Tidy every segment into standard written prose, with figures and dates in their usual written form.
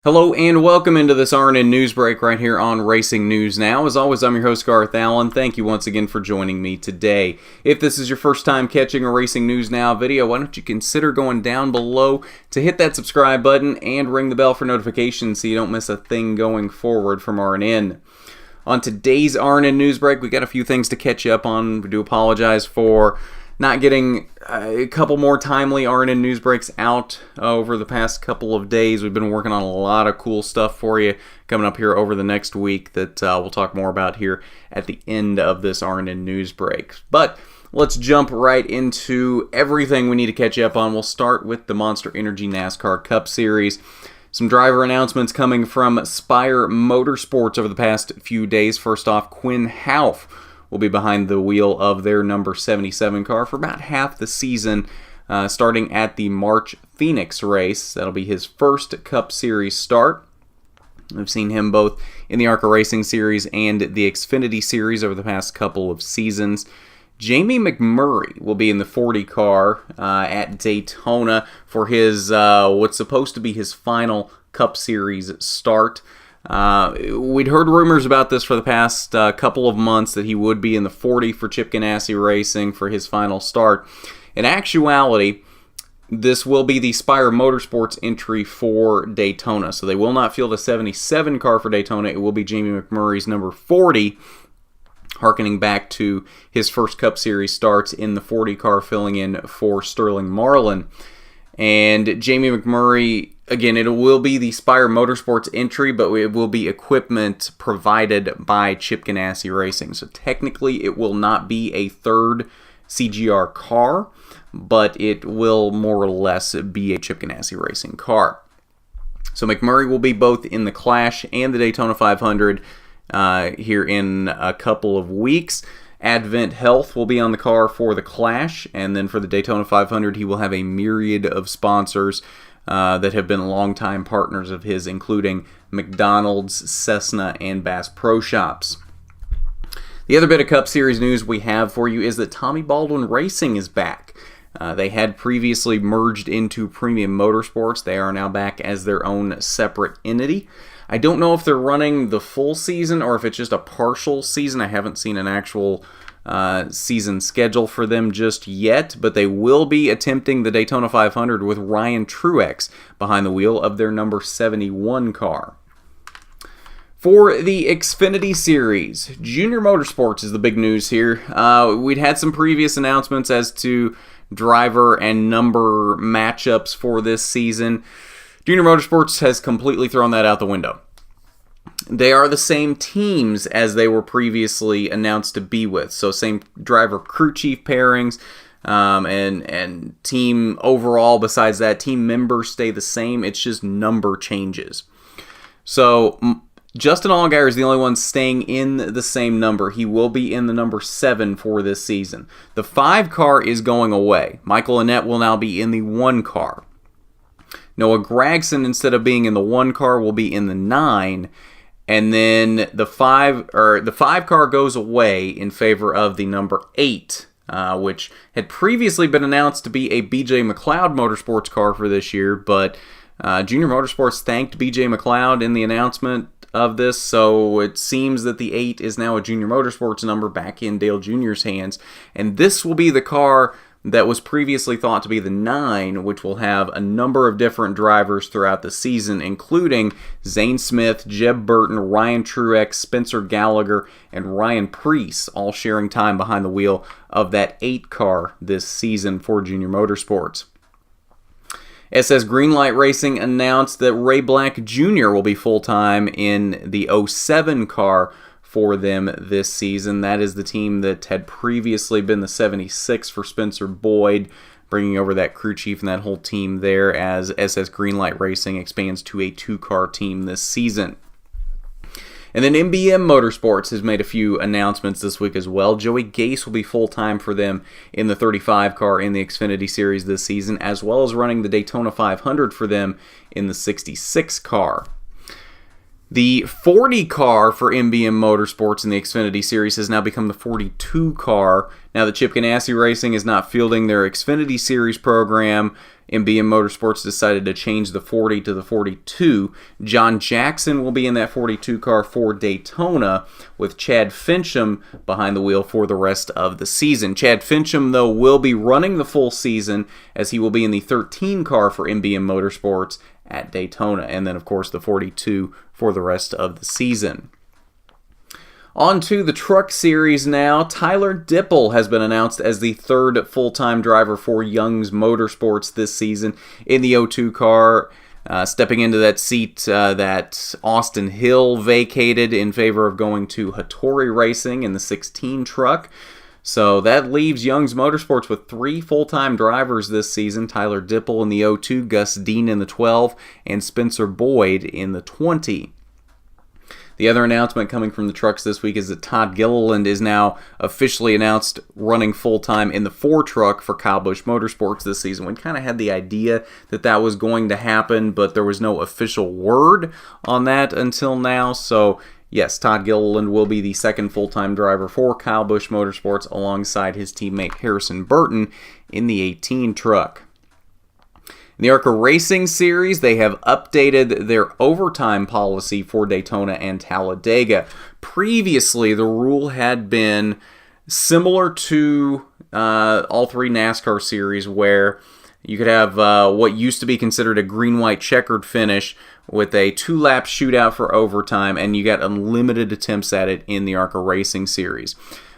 Hello and welcome into this RNN News Break right here on Racing News Now. As always, I'm your host, Garth Allen. Thank you once again for joining me today. If this is your first time catching a Racing News Now video, why don't you consider going down below to hit that subscribe button and ring the bell for notifications so you don't miss a thing going forward from RNN. On today's RNN News Break, we got a few things to catch you up on. We do apologize for not getting a couple more timely RNN News Breaks out over the past couple of days. We've been working on a lot of cool stuff for you coming up here over the next week that we'll talk more about here at the end of this RNN News Break. But let's jump right into everything we need to catch you up on. We'll start with the Monster Energy NASCAR Cup Series. Some driver announcements coming from JR Motorsports over the past few days. First off, Quinn Houff will be behind the wheel of their number 77 car for about half the season, starting at the March Phoenix race. That'll be his first Cup Series start. We've seen him both in the ARCA Racing Series and the Xfinity Series over the past couple of seasons. Jamie McMurray will be in the 40 car at Daytona for his what's supposed to be his final Cup Series start. We'd heard rumors about this for the past couple of months that he would be in the 40 for Chip Ganassi Racing for his final start. In actuality, this will be the JR Motorsports entry for Daytona. So they will not field a 77 car for Daytona. It will be Jamie McMurray's number 40, harkening back to his first Cup Series starts in the 40 car, filling in for Sterling Marlin. And Jamie McMurray, again, it will be the JR Motorsports entry, but it will be equipment provided by Chip Ganassi Racing. So technically, it will not be a third CGR car, but it will more or less be a Chip Ganassi Racing car. So McMurray will be both in the Clash and the Daytona 500 here in a couple of weeks. Advent Health will be on the car for the Clash, and then for the Daytona 500, he will have a myriad of sponsors that have been longtime partners of his, including McDonald's, Cessna, and Bass Pro Shops. The other bit of Cup Series news we have for you is that Tommy Baldwin Racing is back. They had previously merged into Premium Motorsports. They are now back as their own separate entity. I don't know if they're running the full season or if it's just a partial season. I haven't seen an actual season schedule for them just yet, but they will be attempting the Daytona 500 with Ryan Truex behind the wheel of their number 71 car. For the Xfinity Series, JR Motorsports is the big news here. We'd had some previous announcements as to driver and number matchups for this season. JR Motorsports has completely thrown that out the window. They are the same teams as they were previously announced to be with. So same driver crew chief pairings and team overall. Besides that, team members stay the same. It's just number changes. So Justin Allgaier is the only one staying in the same number. He will be in the number 7 for this season. The 5 car is going away. Michael Annett will now be in the 1 car. Noah Gragson, instead of being in the 1 car, will be in the 9, and then the 5 car goes away in favor of the number 8, which had previously been announced to be a BJ McLeod Motorsports car for this year, but JR Motorsports thanked BJ McLeod in the announcement of this, so it seems that the 8 is now a JR Motorsports number back in Dale Jr.'s hands, and this will be the car that was previously thought to be the 9, which will have a number of different drivers throughout the season, including Zane Smith, Jeb Burton, Ryan Truex, Spencer Gallagher, and Ryan Preece, all sharing time behind the wheel of that 8 car this season for JR Motorsports. SS Greenlight Racing announced that Ray Black Jr. will be full-time in the 07 car for them this season. That is the team that had previously been the 76 for Spencer Boyd, bringing over that crew chief and that whole team there as SS Greenlight Racing expands to a 2-car team this season. And then MBM Motorsports has made a few announcements this week as well. Joey Gase will be full-time for them in the 35 car in the Xfinity Series this season, as well as running the Daytona 500 for them in the 66 car. The 40 car for MBM Motorsports in the Xfinity Series has now become the 42 car. Now that Chip Ganassi Racing is not fielding their Xfinity Series program, MBM Motorsports decided to change the 40 to the 42. John Jackson will be in that 42 car for Daytona, with Chad Fincham behind the wheel for the rest of the season. Chad Fincham, though, will be running the full season, as he will be in the 13 car for MBM Motorsports at Daytona, and then, of course, the 42 for the rest of the season. On to the Truck Series now. Tyler Dipple has been announced as the third full-time driver for Young's Motorsports this season in the 02 car, stepping into that seat that Austin Hill vacated in favor of going to Hattori Racing in the 16 truck. So that leaves Young's Motorsports with 3 full-time drivers this season: Tyler Dipple in the 02, Gus Dean in the 12, and Spencer Boyd in the 20. The other announcement coming from the trucks this week is that Todd Gilliland is now officially announced running full-time in the 4 truck for Kyle Busch Motorsports this season. We kind of had the idea that that was going to happen, but there was no official word on that until now. So, yes, Todd Gilliland will be the second full-time driver for Kyle Busch Motorsports alongside his teammate Harrison Burton in the 18 truck. In the ARCA Racing Series, they have updated their overtime policy for Daytona and Talladega. Previously, the rule had been similar to all 3 NASCAR series, where you could have what used to be considered a green-white checkered finish with a 2-lap shootout for overtime, and you got unlimited attempts at it in the ARCA Racing Series.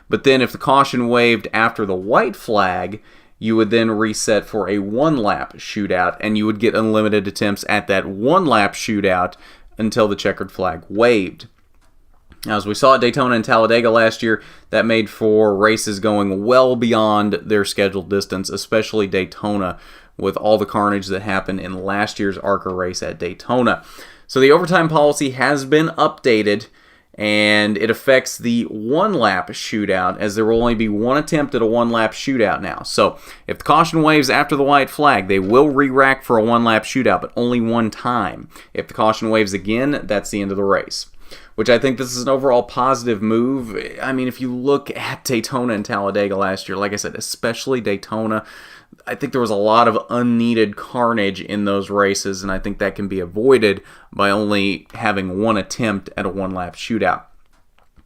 But then if the caution waved after the white flag, you would then reset for a 1-lap shootout, and you would get unlimited attempts at that 1-lap shootout until the checkered flag waved. Now, as we saw at Daytona and Talladega last year, that made for races going well beyond their scheduled distance, especially Daytona, with all the carnage that happened in last year's ARCA race at Daytona. So the overtime policy has been updated, and it affects the 1-lap shootout, as there will only be 1 attempt at a 1-lap shootout now. So if the caution waves after the white flag, they will re-rack for a 1-lap shootout, but only 1 time. If the caution waves again, that's the end of the race, which I think this is an overall positive move. I mean, if you look at Daytona and Talladega last year, like I said, especially Daytona, I think there was a lot of unneeded carnage in those races, and I think that can be avoided by only having 1 attempt at a 1-lap shootout.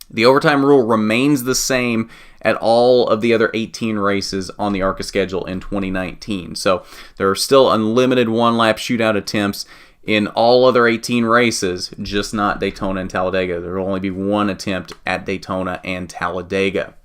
The overtime rule remains the same at all of the other 18 races on the ARCA schedule in 2019. So there are still unlimited 1-lap shootout attempts in all other 18 races, just not Daytona and Talladega. There will only be 1 attempt at Daytona and Talladega.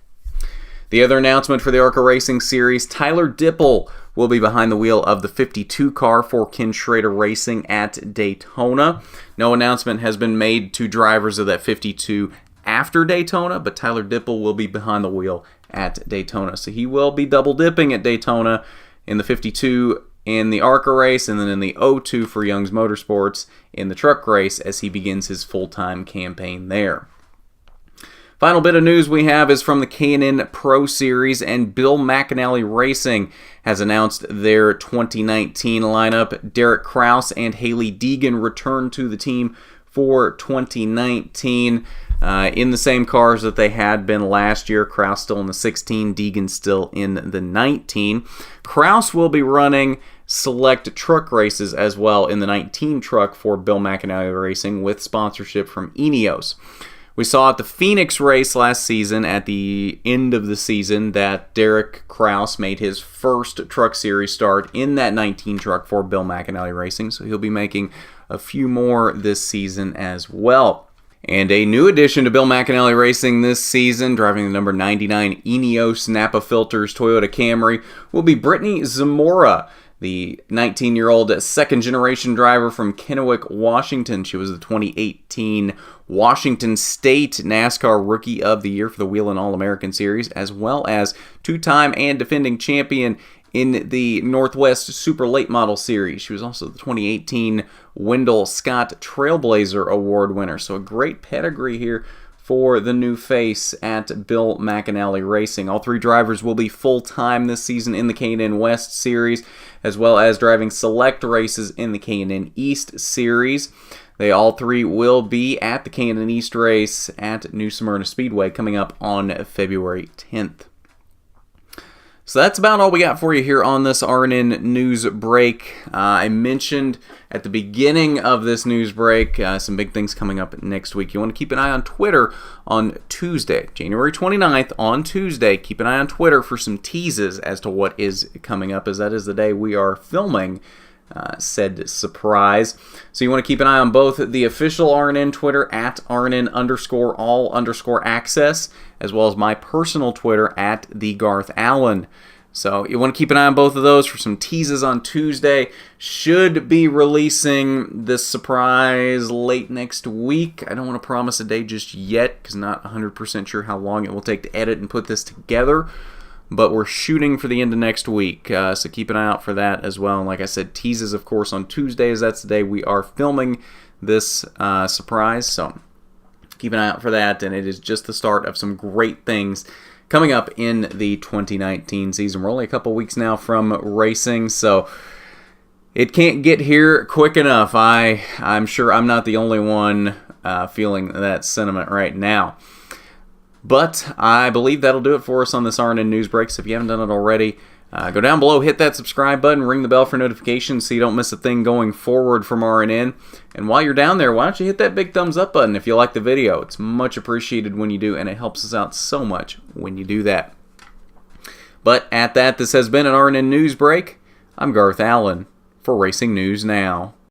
The other announcement for the ARCA Racing Series, Tyler Dipple will be behind the wheel of the 52 car for Ken Schrader Racing at Daytona. No announcement has been made to drivers of that 52 after Daytona, but Tyler Dipple will be behind the wheel at Daytona. So he will be double dipping at Daytona in the 52 in the ARCA race, and then in the 02 for Young's Motorsports in the truck race as he begins his full-time campaign there. Final bit of news we have is from the K&N Pro Series, and Bill McAnally Racing has announced their 2019 lineup. Derek Kraus and Haley Deegan return to the team for 2019 in the same cars that they had been last year. Kraus still in the 16, Deegan still in the 19. Kraus will be running select truck races as well in the 19 truck for Bill McAnally Racing with sponsorship from Ineos. We saw at the Phoenix race last season, at the end of the season, that Derek Kraus made his first Truck Series start in that 19 truck for Bill McAnally Racing, so he'll be making a few more this season as well. And a new addition to Bill McAnally Racing this season, driving the number 99 Ineos Napa Filters Toyota Camry, will be Brittany Zamora, the 19-year-old second-generation driver from Kennewick, Washington. She was the 2018 Washington State NASCAR Rookie of the Year for the Whelen All-American Series, as well as 2-time and defending champion in the Northwest Super Late Model Series. She was also the 2018 Wendell Scott Trailblazer Award winner. So a great pedigree here for the new face at Bill McAnally Racing. All 3 drivers will be full-time this season in the K&N West Series, as well as driving select races in the K&N East Series. They all 3 will be at the K&N East race at New Smyrna Speedway coming up on February 10th. So that's about all we got for you here on this RNN News Break. I mentioned at the beginning of this news break some big things coming up next week. You want to keep an eye on Twitter on Tuesday, January 29th, on Tuesday. Keep an eye on Twitter for some teases as to what is coming up, as that is the day we are filming said surprise. So you want to keep an eye on both the official RNN Twitter at RNN_all_access, as well as my personal Twitter at the Garth Allen. So you want to keep an eye on both of those for some teases on Tuesday. Should be releasing this surprise late next week. I don't want to promise a day just yet because not 100% sure how long it will take to edit and put this together. But we're shooting for the end of next week, so keep an eye out for that as well. And like I said, teases, of course, on Tuesdays. That's the day we are filming this surprise, so keep an eye out for that. And it is just the start of some great things coming up in the 2019 season. We're only a couple weeks now from racing, so it can't get here quick enough. I'm sure I'm not the only one feeling that sentiment right now. But I believe that'll do it for us on this RNN News Break. So if you haven't done it already, go down below, hit that subscribe button, ring the bell for notifications so you don't miss a thing going forward from RNN. And while you're down there, why don't you hit that big thumbs up button if you like the video? It's much appreciated when you do, and it helps us out so much when you do that. But at that, this has been an RNN News Break. I'm Garth Allen for Racing News Now.